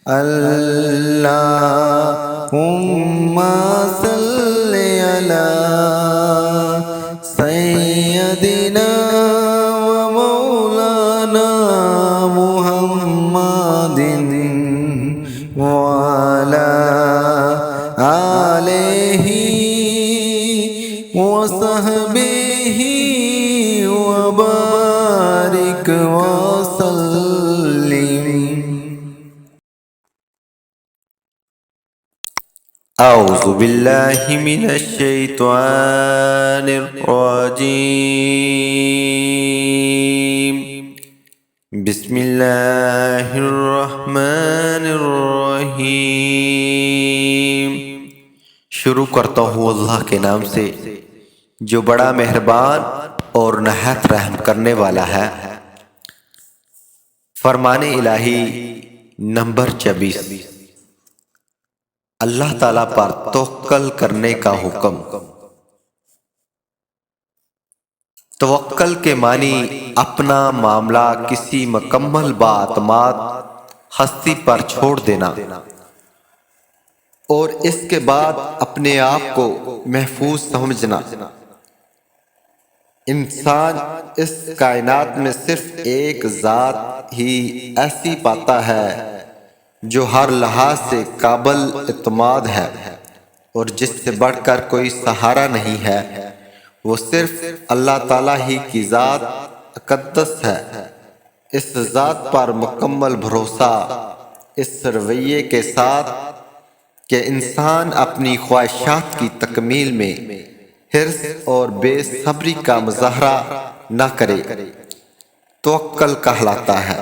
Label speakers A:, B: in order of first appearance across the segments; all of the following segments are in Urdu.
A: اللہم صلی علی سیدنا و مولانا محمد وعلی آلہ وصحبہ وبارک وسلم۔ اعوذ باللہ من الشیطان الرجیم، بسم اللہ الرحمن الرحیم۔ شروع کرتا ہوں اللہ کے نام سے جو بڑا مہربان اور نہایت رحم کرنے والا ہے۔ فرمان الہی نمبر 24، اللہ تعالیٰ پر توکل کرنے کا حکم۔ توکل کے معنی اپنا معاملہ کسی مکمل باعتماد ہستی پر چھوڑ دینا اور اس کے بعد اپنے آپ کو محفوظ سمجھنا۔ انسان اس کائنات میں صرف ایک ذات ہی ایسی پاتا ہے جو ہر لحاظ سے قابل اعتماد ہے اور جس سے بڑھ کر کوئی سہارا نہیں ہے، وہ صرف اللہ تعالیٰ ہی کی ذات اقدس ہے۔ اس ذات پر مکمل بھروسہ اس رویے کے ساتھ کہ انسان اپنی خواہشات کی تکمیل میں حرص اور بے صبری کا مظاہرہ نہ کرے، توکل کہلاتا ہے۔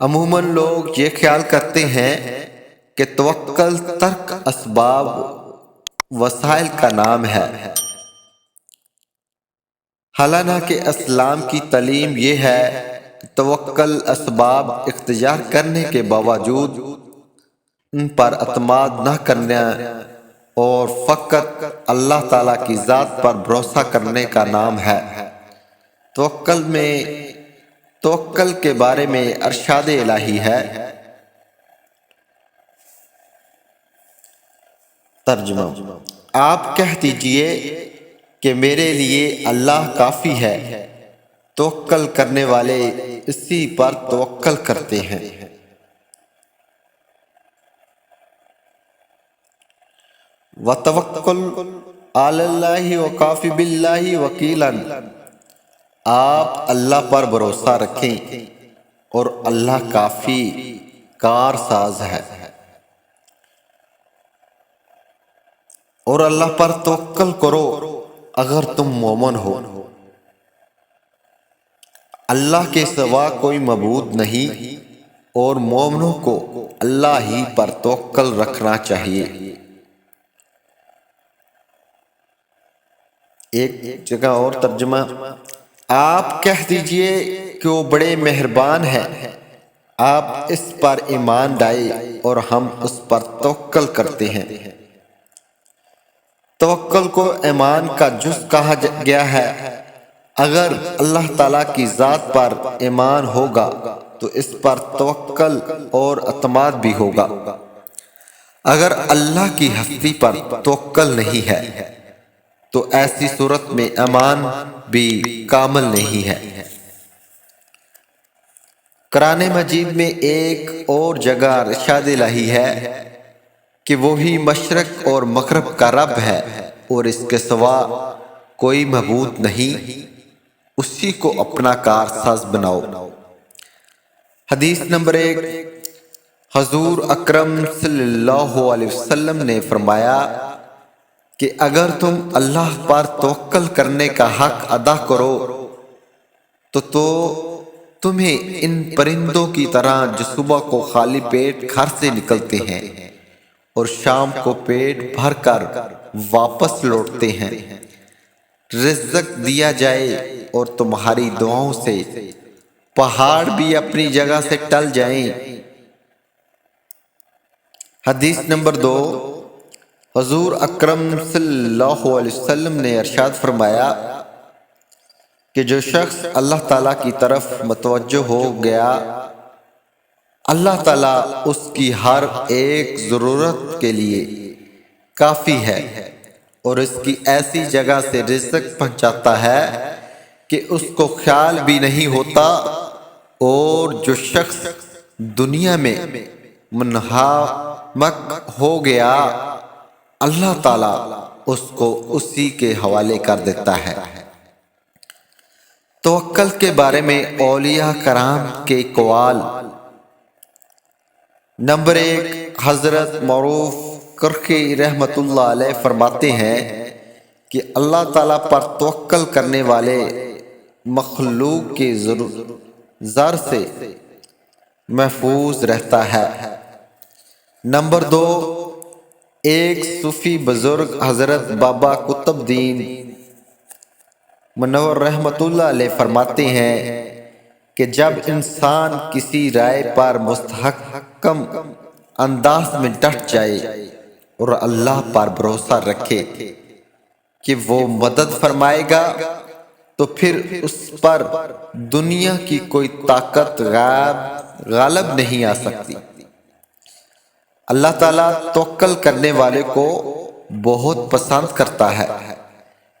A: عموماً لوگ یہ خیال کرتے ہیں کہ توکل ترک اسباب وسائل کا نام ہے، حالانکہ اسلام کی تعلیم یہ ہے کہ توکل اسباب اختیار کرنے کے باوجود ان پر اعتماد نہ کرنا اور فقط اللہ تعالیٰ کی ذات پر بھروسہ کرنے کا نام ہے۔ توکل کے بارے میں ارشاد الہی ہے۔ ترجمہ: آپ کہہ دیجئے کہ میرے لیے اللہ کافی ہے، توکل کرنے والے اسی پر توکل کرتے ہیں۔ وَتَوَکَّلْ عَلَى اللَّهِ وَكَفَى بِاللَّهِ وَکِیلًا، آپ اللہ پر بھروسہ رکھیں اور اللہ کافی کار ساز ہے۔ اور اللہ پر توکل کرو اگر تم مومن ہو۔ اللہ کے سوا کوئی معبود نہیں اور مومنوں کو اللہ ہی پر توکل رکھنا چاہیے۔ ایک جگہ اور ترجمہ: آپ کہہ دیجئے کہ وہ بڑے مہربان ہیں، آپ اس پر ایمان لائے اور ہم اس پر توکل کرتے ہیں۔ توکل کو ایمان کا جز کہا گیا ہے۔ اگر اللہ تعالیٰ کی ذات پر ایمان ہوگا تو اس پر توکل اور اعتماد بھی ہوگا۔ اگر اللہ کی ہستی پر توکل نہیں ہے تو ایسی صورت میں ایمان بھی کامل نہیں ہے۔ قرآن مجید میں ایک اور جگہ ارشاد الہی ہے کہ وہی مشرق اور مغرب کا رب ہے اور اس کے سوا کوئی معبود نہیں، اسی کو اپنا کارساز بناؤ۔ حدیث نمبر 1، حضور اکرم صلی اللہ علیہ وسلم نے فرمایا کہ اگر تم اللہ پر توکل کرنے کا حق ادا کرو تو تمہیں ان پرندوں کی طرح جو صبح کو خالی پیٹ گھر سے نکلتے ہیں اور شام کو پیٹ بھر کر واپس لوٹتے ہیں، رزق دیا جائے اور تمہاری دعاؤں سے پہاڑ بھی اپنی جگہ سے ٹل جائیں۔ حدیث نمبر 2، حضور اکرم صلی اللہ علیہ وسلم نے ارشاد فرمایا کہ جو شخص اللہ تعالیٰ کی طرف متوجہ ہو گیا اللہ تعالیٰ اس کی ہر ایک ضرورت کے لیے کافی ہے اور اس کی ایسی جگہ سے رزق پہنچاتا ہے کہ اس کو خیال بھی نہیں ہوتا، اور جو شخص دنیا میں منہمک ہو گیا اللہ تعالیٰ اس کو اسی کے حوالے کر دیتا ہے۔ توکل کے بارے میں اولیاء کرام کے اقوال۔ نمبر 1، حضرت معروف کرخی رحمۃ اللہ علیہ فرماتے ہیں کہ اللہ تعالیٰ پر توکل کرنے والے مخلوق کے زر سے محفوظ رہتا ہے۔ نمبر 2، ایک صوفی بزرگ حضرت بابا قطب دین منور رحمۃ اللہ علیہ فرماتے ہیں کہ جب انسان کسی رائے پر مستحکم انداز میں ڈٹ جائے اور اللہ پر بھروسہ رکھے کہ وہ مدد فرمائے گا، تو پھر اس پر دنیا کی کوئی طاقت غالب نہیں آ سکتی۔ اللہ تعالیٰ توکل کرنے والے کو بہت پسند کرتا ہے۔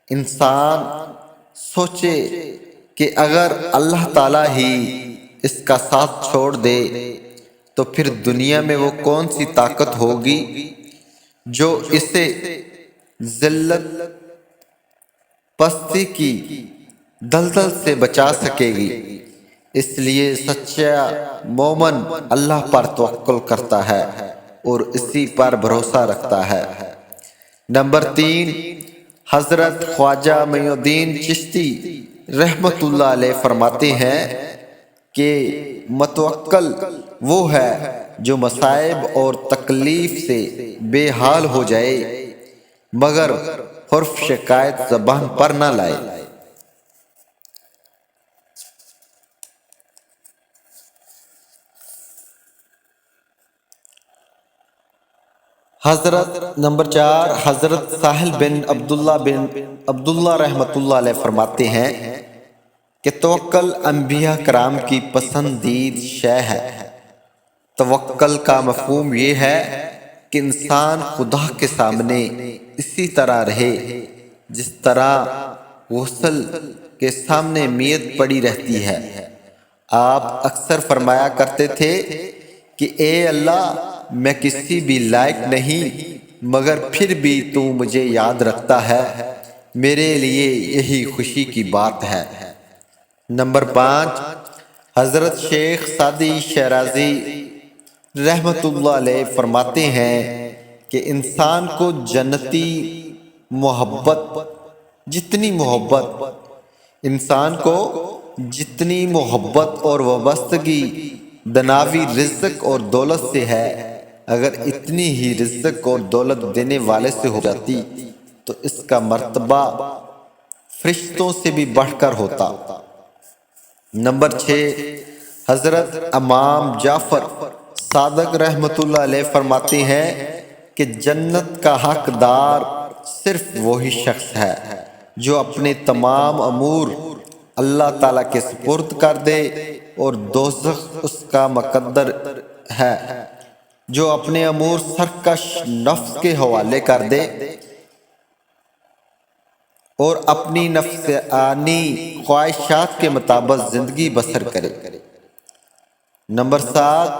A: انسان سوچے کہ اگر اللہ تعالیٰ ہی اس کا ساتھ چھوڑ دے تو پھر دنیا میں وہ کون سی طاقت ہوگی جو اسے ذلت پستی کی دلدل سے بچا سکے گی۔ اس لیے سچا مومن اللہ پر توکل کرتا ہے اور اسی پر بھروسہ رکھتا ہے۔ نمبر 3، حضرت خواجہ معین الدین چشتی رحمۃ اللہ علیہ فرماتے ہیں کہ متوکل وہ ہے جو مصائب اور تکلیف سے بے حال ہو جائے مگر حرف شکایت زبان پر نہ لائے۔ حضرت نمبر 4، حضرت ساحل بن عبداللہ رحمۃ اللہ علیہ فرماتے ہیں کہ توکل انبیاء کرام کی پسندید شے ہے۔ توکل کا مفہوم یہ ہے کہ انسان خدا کے سامنے اسی طرح رہے جس طرح غسل کے سامنے میت پڑی رہتی ہے۔ آپ اکثر فرمایا کرتے تھے کہ اے اللہ، میں کسی بھی لائق نہیں مگر پھر بھی تو مجھے یاد رکھتا ہے، میرے لیے یہی خوشی کی بات ہے۔ نمبر 5، حضرت شیخ سعدی شیرازی رحمۃ اللہ علیہ فرماتے ہیں کہ انسان کو جنتی جتنی محبت اور وابستگی دنیاوی رزق اور دولت سے ہے، اگر اتنی ہی رزق اور دولت دینے والے سے ہو جاتی تو اس کا مرتبہ فرشتوں سے بھی بڑھ کر ہوتا۔ نمبر 6، حضرت امام جعفر صادق رحمۃ اللہ علیہ فرماتے ہیں کہ جنت کا حقدار صرف وہی شخص ہے جو اپنے تمام امور اللہ تعالیٰ کے سپرد کر دے اور دوزخ اس کا مقدر ہے، جو اپنے امور سرکش نفس کے حوالے کر دے اور اپنی نفسانی خواہشات کے مطابق زندگی بسر کرے۔ نمبر 7،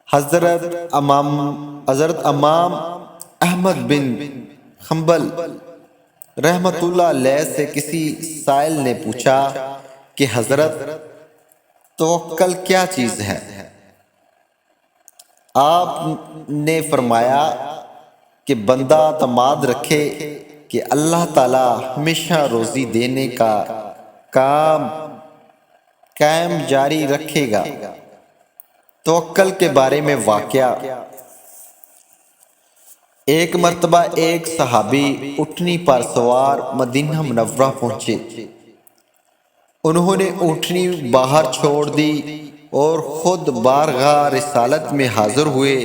A: حضرت امام احمد بن حنبل رحمۃ اللہ علیہ سے کسی سائل نے پوچھا کہ حضرت توکل کیا چیز ہے؟ آپ نے فرمایا کہ بندہ اعتماد رکھے کہ اللہ تعالیٰ ہمیشہ روزی دینے کا کام قائم جاری رکھے گا۔ توکل کے بارے میں واقعہ۔ ایک مرتبہ ایک صحابی اونٹنی پر سوار مدینہ منورہ پہنچے۔ انہوں نے اونٹنی باہر چھوڑ دی اور خود بارگاہ رسالت میں حاضر ہوئے۔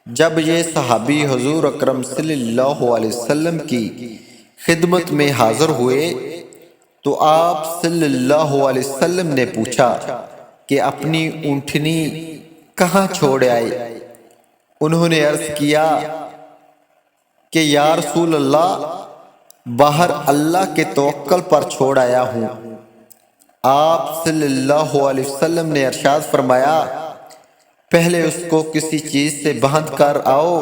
A: جب یہ صحابی حضور اکرم صلی اللہ علیہ وسلم کی خدمت میں حاضر ہوئے تو آپ صلی اللہ علیہ وسلم نے پوچھا کہ اپنی اونٹنی کہاں چھوڑ آئے؟ انہوں نے عرض کیا کہ یا رسول اللہ، باہر اللہ کے توکل پر چھوڑ آیا ہوں۔ آپ صلی اللہ علیہ وسلم نے ارشاد فرمایا، پہلے اس کو کسی چیز سے باندھ کر آؤ،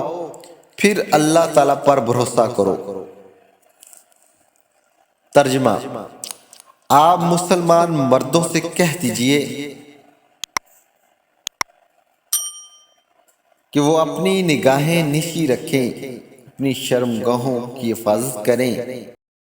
A: پھر اللہ تعالیٰ پر بھروسہ کرو۔ ترجمہ: آپ مسلمان مردوں سے کہہ دیجئے کہ وہ اپنی نگاہیں نیچی رکھیں، اپنی شرمگاہوں کی حفاظت کریں۔